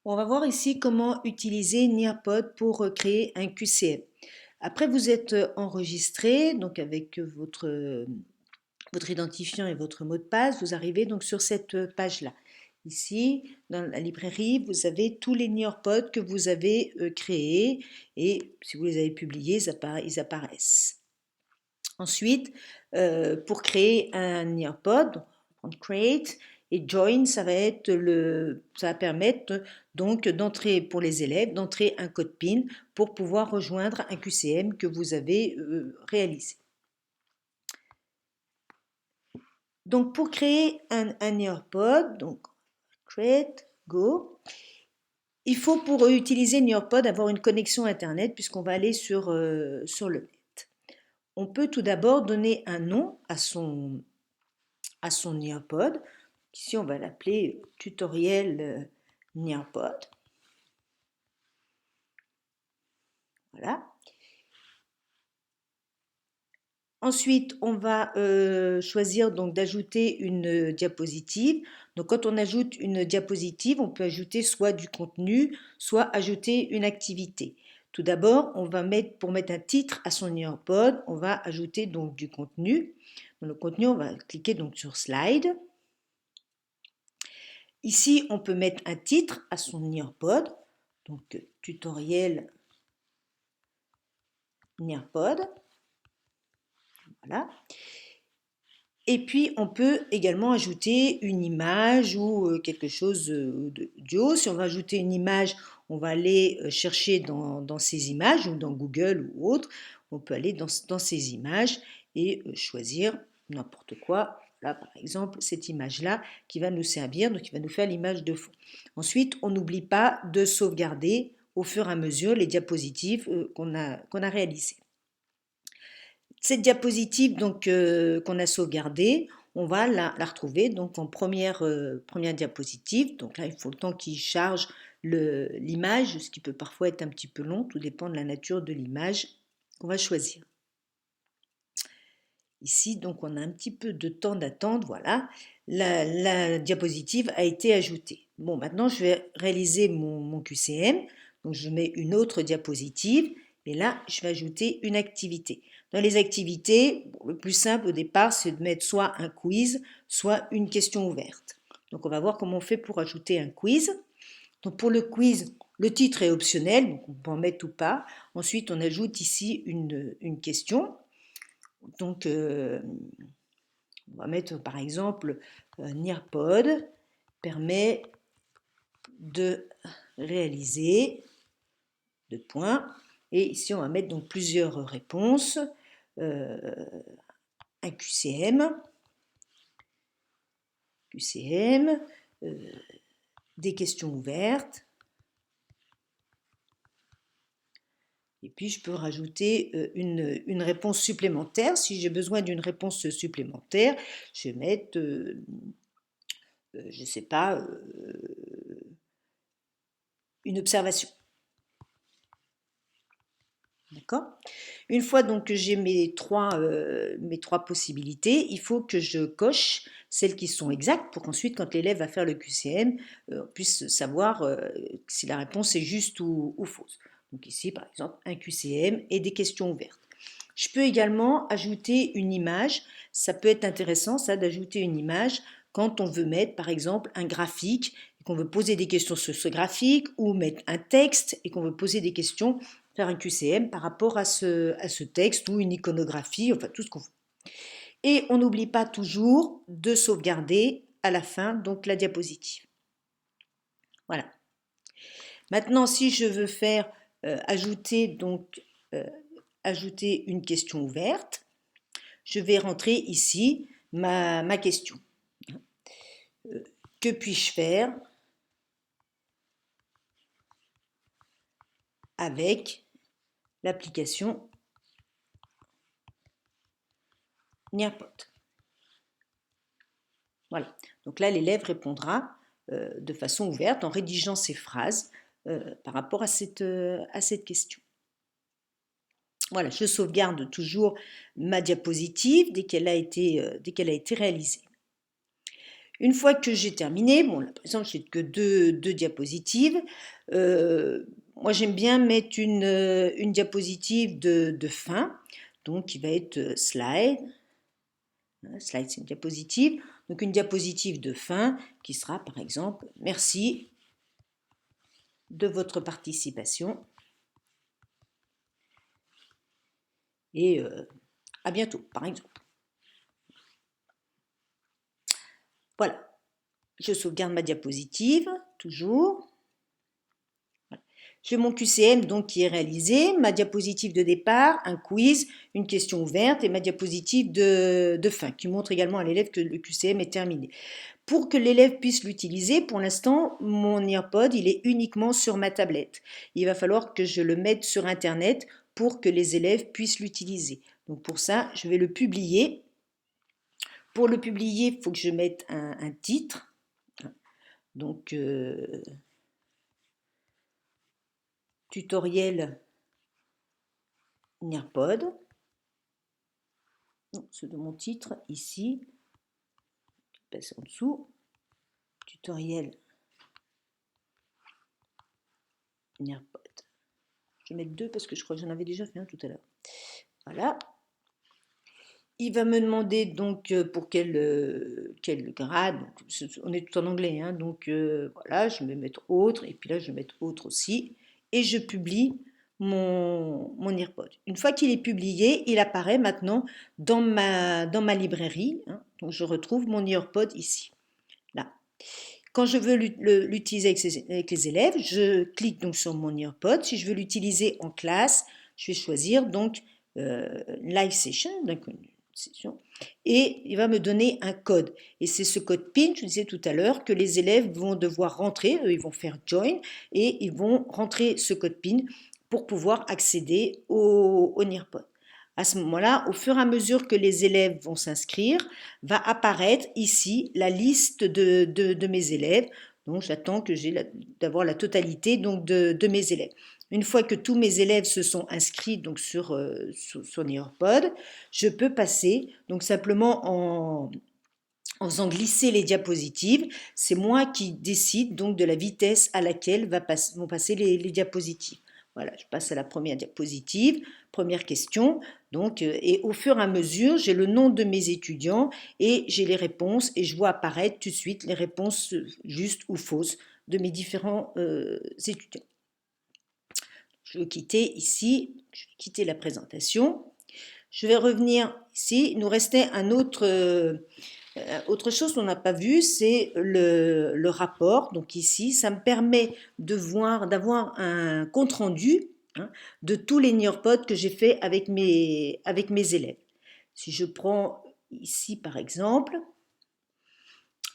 On va voir ici comment utiliser Nearpod pour créer un QCM. Après vous êtes enregistré, donc avec votre identifiant et votre mot de passe, vous arrivez donc sur cette page-là. Ici, dans la librairie, vous avez tous les Nearpod que vous avez créés et si vous les avez publiés, ils apparaissent. Ensuite, pour créer un Nearpod, on va prendre Create et Join, ça va permettre donc d'entrer pour les élèves, d'entrer un code PIN pour pouvoir rejoindre un QCM que vous avez réalisé. Donc pour créer un Nearpod, donc Create, Go, il faut pour utiliser Nearpod avoir une connexion Internet puisqu'on va aller sur le net. On peut tout d'abord donner un nom à son Nearpod. Ici, on va l'appeler tutoriel Nearpod. Voilà. Ensuite, on va choisir donc d'ajouter une diapositive. Donc, quand on ajoute une diapositive, on peut ajouter soit du contenu, soit ajouter une activité. Tout d'abord, pour mettre un titre à son Nearpod, on va ajouter donc du contenu. Dans le contenu, on va cliquer donc sur Slide. Ici, on peut mettre un titre à son Nearpod, donc tutoriel Nearpod. Voilà. Et puis, on peut également ajouter une image ou quelque chose d'audio. Si on va ajouter une image, on va aller chercher dans ces images ou dans Google ou autre. On peut aller dans ces images et choisir n'importe quoi. Là, par exemple, cette image-là qui va nous servir, donc qui va nous faire l'image de fond. Ensuite, on n'oublie pas de sauvegarder au fur et à mesure les diapositives qu'on a réalisées. Cette diapositive donc qu'on a sauvegardée, on va la retrouver donc en première diapositive. Donc là, il faut le temps qu'il charge l'image, ce qui peut parfois être un petit peu long, tout dépend de la nature de l'image qu'on va choisir. Ici, donc, on a un petit peu de temps d'attente, voilà, la diapositive a été ajoutée. Bon, maintenant, je vais réaliser mon QCM, donc je mets une autre diapositive, et là, je vais ajouter une activité. Dans les activités, le plus simple au départ, c'est de mettre soit un quiz, soit une question ouverte. Donc, on va voir comment on fait pour ajouter un quiz. Donc, pour le quiz, le titre est optionnel, donc on peut en mettre ou pas. Ensuite, on ajoute ici une question. Donc, on va mettre par exemple Nearpod permet de réaliser deux points. Et ici, on va mettre donc plusieurs réponses. Un QCM, des questions ouvertes. Et puis, je peux rajouter une réponse supplémentaire. Si j'ai besoin d'une réponse supplémentaire, je vais mettre, je ne sais pas, une observation. D'accord? Une fois donc que j'ai mes trois possibilités, il faut que je coche celles qui sont exactes pour qu'ensuite, quand l'élève va faire le QCM, on puisse savoir si la réponse est juste ou fausse. Donc ici, par exemple, un QCM et des questions ouvertes. Je peux également ajouter une image. Ça peut être intéressant, ça, d'ajouter une image quand on veut mettre, par exemple, un graphique et qu'on veut poser des questions sur ce graphique ou mettre un texte et qu'on veut poser des questions, faire un QCM par rapport à ce texte ou une iconographie, enfin tout ce qu'on veut. Et on n'oublie pas toujours de sauvegarder à la fin donc la diapositive. Voilà. Maintenant, si je veux faire ajouter une question ouverte, je vais rentrer ici ma question. Que puis-je faire avec l'application Nearpod? Voilà. Donc là, l'élève répondra de façon ouverte en rédigeant ses phrases par rapport à cette question. Voilà, je sauvegarde toujours ma diapositive dès qu'elle a été réalisée. Une fois que j'ai terminé, bon, là, par exemple, j'ai que deux diapositives. Moi, j'aime bien mettre une diapositive de fin, donc qui va être slide. Slide, c'est une diapositive. Donc, une diapositive de fin qui sera, par exemple, merci de votre participation et à bientôt, par exemple. Voilà, je sauvegarde ma diapositive, toujours. J'ai mon QCM donc qui est réalisé, ma diapositive de départ, un quiz, une question ouverte et ma diapositive de fin qui montre également à l'élève que le QCM est terminé. Pour que l'élève puisse l'utiliser, pour l'instant, mon Earpod, il est uniquement sur ma tablette. Il va falloir que je le mette sur Internet pour que les élèves puissent l'utiliser. Donc pour ça, je vais le publier. Pour le publier, il faut que je mette un titre. Donc, tutoriel Nearpod. C'est de mon titre ici. Je passe en dessous. Tutoriel Nearpod. Je vais mettre 2 parce que je crois que j'en avais déjà fait un tout à l'heure. Voilà. Il va me demander donc pour quel grade. On est tout en anglais, hein, donc voilà, je vais mettre autre et puis là je vais mettre autre aussi et je publie mon Earpod. Une fois qu'il est publié, il apparaît maintenant dans ma librairie, hein, donc je retrouve mon Earpod ici, là. Quand je veux l'utiliser avec les élèves, je clique donc sur mon Earpod. Si je veux l'utiliser en classe, je vais choisir donc Live Session, donc une session, et il va me donner un code. Et c'est ce code PIN, je disais tout à l'heure, que les élèves vont devoir rentrer. Ils vont faire Join et ils vont rentrer ce code PIN pour pouvoir accéder au Earpod. À ce moment-là, au fur et à mesure que les élèves vont s'inscrire, va apparaître ici la liste de mes élèves. Donc j'attends que d'avoir la totalité donc de mes élèves. Une fois que tous mes élèves se sont inscrits donc sur Nearpod, je peux passer donc simplement en faisant glisser les diapositives. C'est moi qui décide donc de la vitesse à laquelle vont passer les diapositives. Voilà, je passe à la première diapositive, première question. Donc, et au fur et à mesure, j'ai le nom de mes étudiants et j'ai les réponses et je vois apparaître tout de suite les réponses justes ou fausses de mes différents étudiants. Je vais quitter ici, je vais quitter la présentation. Je vais revenir ici. Il nous restait autre chose qu'on n'a pas vu, c'est le rapport. Donc ici, ça me permet d'avoir un compte-rendu, hein, de tous les Nearpod que j'ai fait avec mes élèves. Si je prends ici par exemple,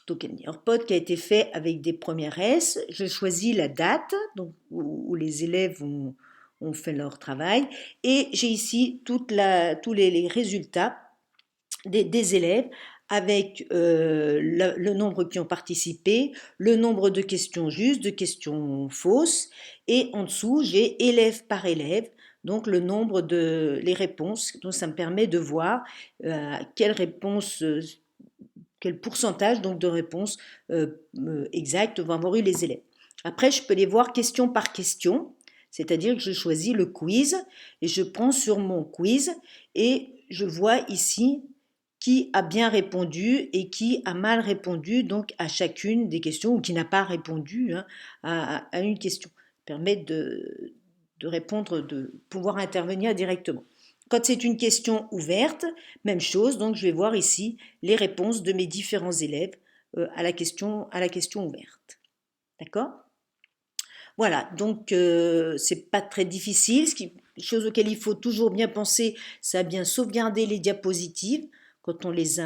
donc un Nearpod qui a été fait avec des premières S, je choisis la date donc, où les élèves ont fait leur travail et j'ai ici tous les résultats des élèves avec le nombre qui ont participé, le nombre de questions justes, de questions fausses, et en dessous, j'ai élève par élève, donc le nombre les réponses. Donc ça me permet de voir quel pourcentage donc, de réponses exactes vont avoir eu les élèves. Après, je peux les voir question par question, c'est-à-dire que je choisis le quiz et je prends sur mon quiz et je vois ici qui a bien répondu et qui a mal répondu donc à chacune des questions ou qui n'a pas répondu, hein, à une question. Ça permet de répondre, de pouvoir intervenir directement. Quand c'est une question ouverte, même chose, donc je vais voir ici les réponses de mes différents élèves à la question ouverte. D'accord ? Voilà, donc c'est pas très difficile. Chose auquel il faut toujours bien penser, c'est à bien sauvegarder les diapositives quand on les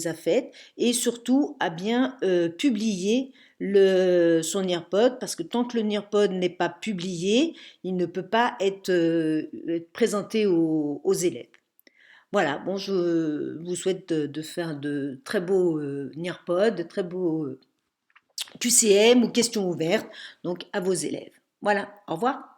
a faites et surtout à bien publier son Nearpod parce que tant que le Nearpod n'est pas publié, il ne peut pas être présenté aux élèves. Voilà, bon, je vous souhaite de faire de très beaux Nearpod, de très beaux QCM ou questions ouvertes donc à vos élèves. Voilà, au revoir.